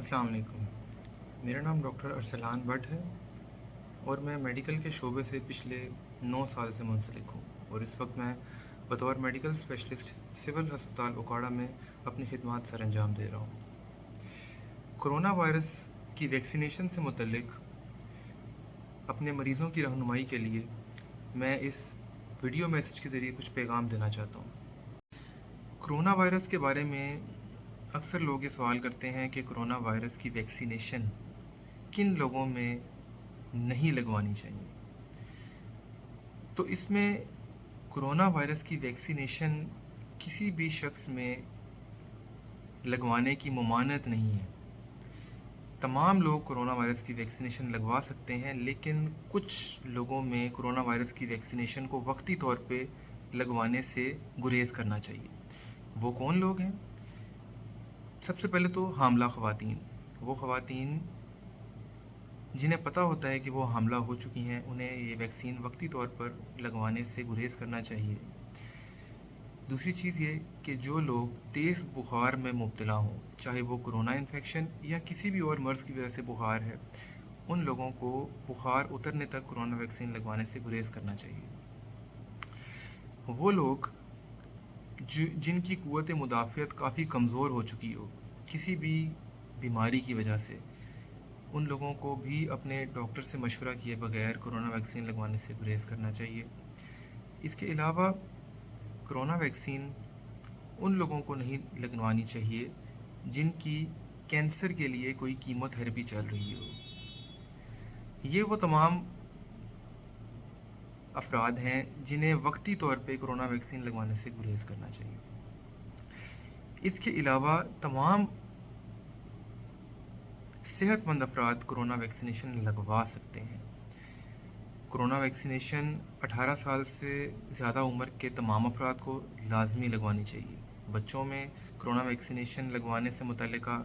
अस्सलाम वालेकुम। मेरा नाम डॉक्टर अरसलान भट्ट है और मैं मेडिकल के शोबे से पिछले 9 साल से मुंसलिक हूँ और इस वक्त मैं बतौर मेडिकल स्पेशलिस्ट सिविल अस्पताल ओकाड़ा में अपनी खिदमात सर अंजाम दे रहा हूँ। कोरोना वायरस की वैक्सीनेशन से मुतल्लिक अपने मरीज़ों की रहनुमाई के लिए मैं इस वीडियो मैसेज के ज़रिए कुछ पैगाम देना चाहता हूँ। कोरोना वायरस के बारे में अक्सर लोग ये सवाल करते हैं कि कोरोना वायरस की वैक्सीनेशन किन लोगों में नहीं लगवानी चाहिए। तो इसमें कोरोना वायरस की वैक्सीनेशन किसी भी शख्स में लगवाने की ममानत नहीं है। तमाम लोग कोरोना वायरस की वैक्सीनेशन लगवा सकते हैं, लेकिन कुछ लोगों में कोरोना वायरस की वैक्सीनेशन को वक्ती तौर पे लगवाने से गुरेज़ करना चाहिए। वो कौन लोग हैं? सबसे पहले तो हामला ख़वातीन। वो ख़वातीन जिन्हें पता होता है कि वो हामला हो चुकी हैं, उन्हें ये वैक्सीन वक्ती तौर पर लगवाने से गुरेज़ करना चाहिए। दूसरी चीज़ ये कि जो लोग तेज़ बुखार में मुब्तला हों, चाहे वो कोरोना इन्फेक्शन या किसी भी और मर्ज़ की वजह से बुखार है, उन लोगों को बुखार उतरने तक कोरोना वैक्सीन लगवाने से गुरेज़ करना चाहिए। वो लोग जिनकी क़ुव्वत मुदाफ़ियत काफ़ी कमज़ोर हो चुकी हो किसी भी बीमारी की वजह से, उन लोगों को भी अपने डॉक्टर से मशवरा किए बगैर कोरोना वैक्सीन लगवाने से गुरेज़ करना चाहिए। इसके अलावा कोरोना वैक्सीन उन लोगों को नहीं लगवानी चाहिए जिनकी कैंसर के लिए कोई कीमोथेरेपी चल रही हो। ये वो तमाम अफराद हैं जिन्हें वक्ती तौर पे कोरोना वैक्सीन लगवाने से गुरेज़ करना चाहिए। इसके अलावा तमाम सेहतमंद अफराद कोरोना वैक्सीनेशन लगवा सकते हैं। कोरोना वैक्सीनेशन 18 साल से ज़्यादा उम्र के तमाम अफराद को लाजमी लगवानी चाहिए। बच्चों में कोरोना वैक्सीनेशन लगवाने से मुतल्लिका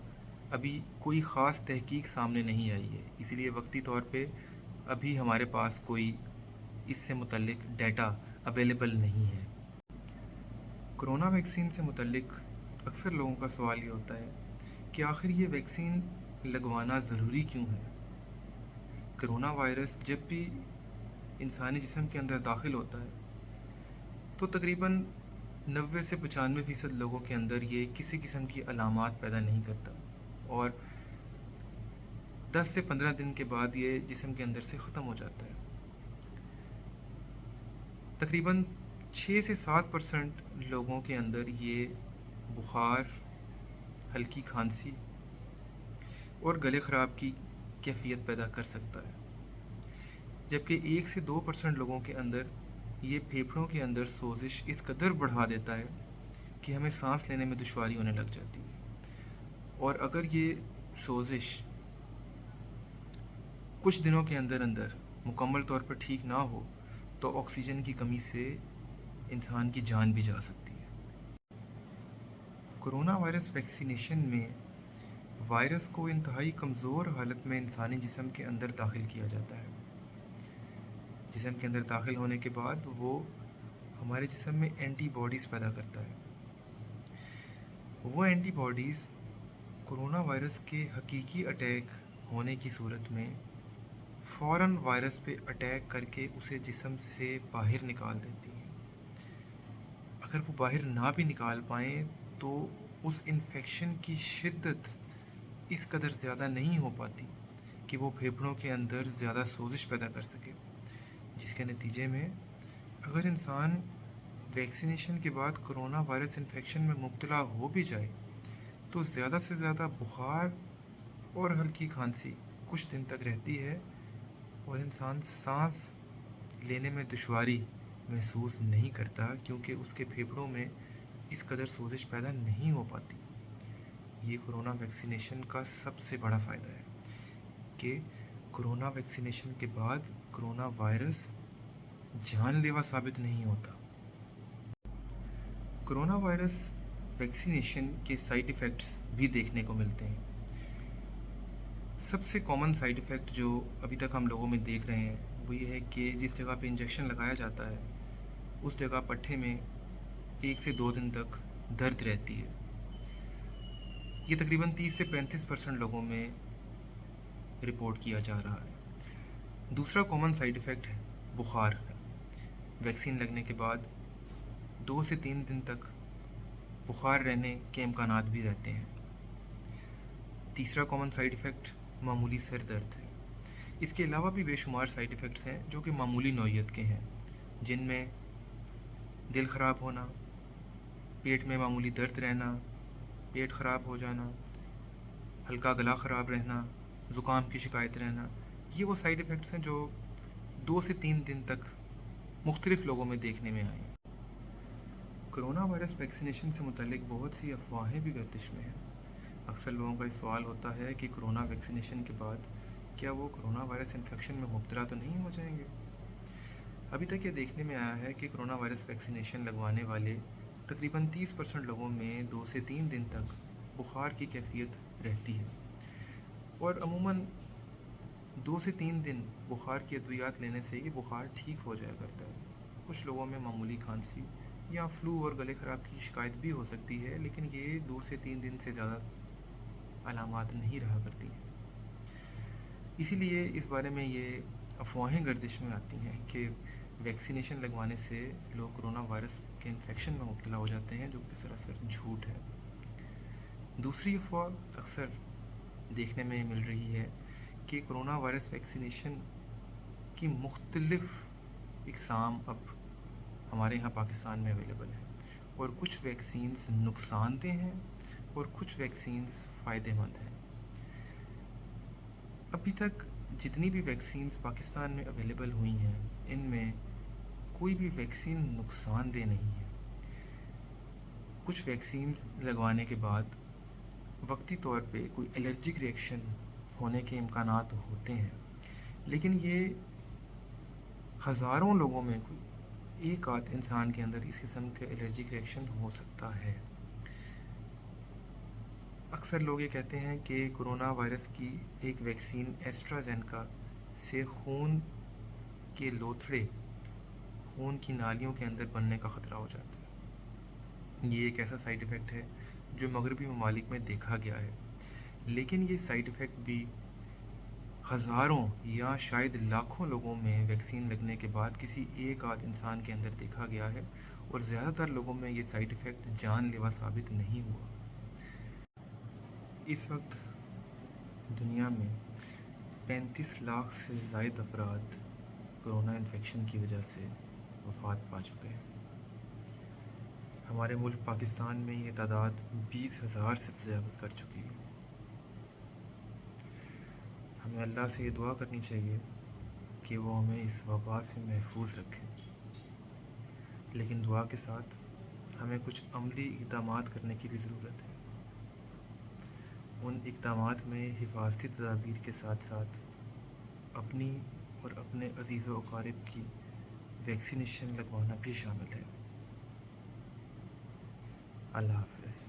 अभी कोई ख़ास तहकीक सामने नहीं आई है, इसीलिए वक्ती तौर पे अभी हमारे पास कोई इससे मुतल्लिक डाटा अवेलेबल नहीं है। कोरोना वैक्सीन से मुतल्लिक अक्सर लोगों का सवाल ये होता है कि आखिर ये वैक्सीन लगवाना ज़रूरी क्यों है? कोरोना वायरस जब भी इंसानी जिस्म के अंदर दाखिल होता है तो तकरीबन 90 से 95% लोगों के अंदर ये किसी किस्म की अलामात पैदा नहीं करता और 10 से 15 दिन के बाद ये जिस्म के अंदर से ख़त्म हो जाता है। तकरीबन 6 से 7% लोगों के अंदर ये बुखार, हल्की खांसी और गले ख़राब की कैफियत पैदा कर सकता है, जबकि 1 से 2% लोगों के अंदर ये फेफड़ों के अंदर सोजिश इस कदर बढ़ा देता है कि हमें सांस लेने में दुश्वारी होने लग जाती है। और अगर ये सोजिश कुछ दिनों के अंदर अंदर मुकम्मल तौर पर ठीक ना हो तो ऑक्सीजन की कमी से इंसान की जान भी जा सकती है। कोरोना वायरस वैक्सीनेशन में वायरस को इंतहाई कमज़ोर हालत में इंसानी जिस्म के अंदर दाखिल किया जाता है। जिस्म के अंदर दाखिल होने के बाद वो हमारे जिस्म में एंटीबॉडीज़ पैदा करता है। वो एंटीबॉडीज़ कोरोना वायरस के हकीकी अटैक होने की सूरत में फ़ौरन वायरस पे अटैक करके उसे जिस्म से बाहर निकाल देती हैं। अगर वो बाहर ना भी निकाल पाएँ तो उस इन्फेक्शन की शिद्दत इस कदर ज़्यादा नहीं हो पाती कि वो फेफड़ों के अंदर ज़्यादा सोजिश पैदा कर सके, जिसके नतीजे में अगर इंसान वैक्सीनेशन के बाद कोरोना वायरस इन्फेक्शन में मुब्तला हो भी जाए तो ज़्यादा से ज़्यादा बुखार और हल्की खांसी कुछ दिन तक रहती है और इंसान सांस लेने में दुश्वारी महसूस नहीं करता, क्योंकि उसके फेफड़ों में इस कदर सोजिश पैदा नहीं हो पाती। ये कोरोना वैक्सीनेशन का सबसे बड़ा फ़ायदा है कि कोरोना वैक्सीनेशन के बाद कोरोना वायरस जानलेवा साबित नहीं होता। कोरोना वायरस वैक्सीनेशन के साइड इफ़ेक्ट्स भी देखने को मिलते हैं। सबसे कॉमन साइड इफ़ेक्ट जो अभी तक हम लोगों में देख रहे हैं वो ये है कि जिस जगह पे इंजेक्शन लगाया जाता है उस जगह पट्टे में 1 से 2 दिन तक दर्द रहती है। یہ تقریباً 30 سے 35% لوگوں میں رپورٹ کیا جا رہا ہے۔ دوسرا کامن سائیڈ ایفیکٹ ہے بخار ہے۔ ویکسین لگنے کے بعد 2 سے 3 دن تک بخار رہنے کے امکانات بھی رہتے ہیں۔ تیسرا کامن سائیڈ ایفیکٹ معمولی سر درد ہے۔ اس کے علاوہ بھی بے شمار سائیڈ ایفیکٹس ہیں جو کہ معمولی نوعیت کے ہیں، جن میں دل خراب ہونا، پیٹ میں معمولی درد رہنا، پیٹ خراب ہو جانا، ہلکا گلا خراب رہنا، زکام کی شکایت رہنا۔ یہ وہ سائیڈ ایفیکٹس ہیں جو 2 سے 3 دن تک مختلف لوگوں میں دیکھنے میں آئیں۔ کرونا وائرس ویکسینیشن سے متعلق بہت سی افواہیں بھی گردش میں ہیں۔ اکثر لوگوں کا یہ سوال ہوتا ہے کہ کرونا ویکسینیشن کے بعد کیا وہ کرونا وائرس انفیکشن میں مبتلا تو نہیں ہو جائیں گے؟ ابھی تک یہ دیکھنے میں آیا ہے کہ کرونا وائرس ویکسینیشن لگوانے والے تقریباً 30% لوگوں میں 2 سے 3 دن تک بخار کی کیفیت رہتی ہے، اور عموماً 2 سے 3 دن بخار کی ادویات لینے سے یہ بخار ٹھیک ہو جایا کرتا ہے۔ کچھ لوگوں میں معمولی کھانسی یا فلو اور گلے خراب کی شکایت بھی ہو سکتی ہے، لیکن یہ 2 سے 3 دن سے زیادہ علامات نہیں رہا کرتی ہیں۔ اسی لیے اس بارے میں یہ افواہیں گردش میں آتی ہیں کہ ویکسینیشن لگوانے سے لوگ کرونا وائرس کے انفیکشن میں مبتلا ہو جاتے ہیں، جو کہ سراسر جھوٹ ہے۔ دوسری افواہ اکثر دیکھنے میں مل رہی ہے کہ کرونا وائرس ویکسینیشن کی مختلف اقسام اب ہمارے یہاں پاکستان میں اویلیبل ہیں، اور کچھ ویکسینز نقصان دہ ہیں اور کچھ ویکسینز فائدہ مند ہیں۔ ابھی تک جتنی بھی ویکسینز پاکستان میں اویلیبل ہوئی ہیں، ان میں کوئی بھی ویکسین نقصان دہ نہیں ہے۔ کچھ ویکسینز لگوانے کے بعد وقتی طور پہ کوئی الرجک ریئیکشن ہونے کے امکانات ہوتے ہیں، لیکن یہ ہزاروں لوگوں میں کوئی ایک آدھ انسان کے اندر اس قسم کے الرجک ریئیکشن ہو سکتا ہے۔ اکثر لوگ یہ کہتے ہیں کہ کرونا وائرس کی ایک ویکسین ایسٹرازینیکا سے خون کے لوتھڑے خون کی نالیوں کے اندر بننے کا خطرہ ہو جاتا ہے۔ یہ ایک ایسا سائیڈ ایفیکٹ ہے جو مغربی ممالک میں دیکھا گیا ہے، لیکن یہ سائیڈ ایفیکٹ بھی ہزاروں یا شاید لاکھوں لوگوں میں ویکسین لگنے کے بعد کسی ایک آدھ انسان کے اندر دیکھا گیا ہے، اور زیادہ تر لوگوں میں یہ سائیڈ ایفیکٹ جان لیوا ثابت نہیں ہوا۔ اس وقت دنیا میں 35 لاکھ سے زائد افراد کرونا انفیکشن کی وجہ سے وفات پا چکے ہیں۔ ہمارے ملک پاکستان میں یہ تعداد 20,000 سے تجاوز کر چکی ہے۔ ہمیں اللہ سے یہ دعا کرنی چاہیے کہ وہ ہمیں اس وبا سے محفوظ رکھے، لیکن دعا کے ساتھ ہمیں کچھ عملی اقدامات کرنے کی بھی ضرورت ہے۔ ان اقدامات میں حفاظتی تدابیر کے ساتھ ساتھ اپنی اور اپنے عزیز و اقارب کی ویکسینیشن لگوانا بھی شامل ہے۔ اللہ حافظ۔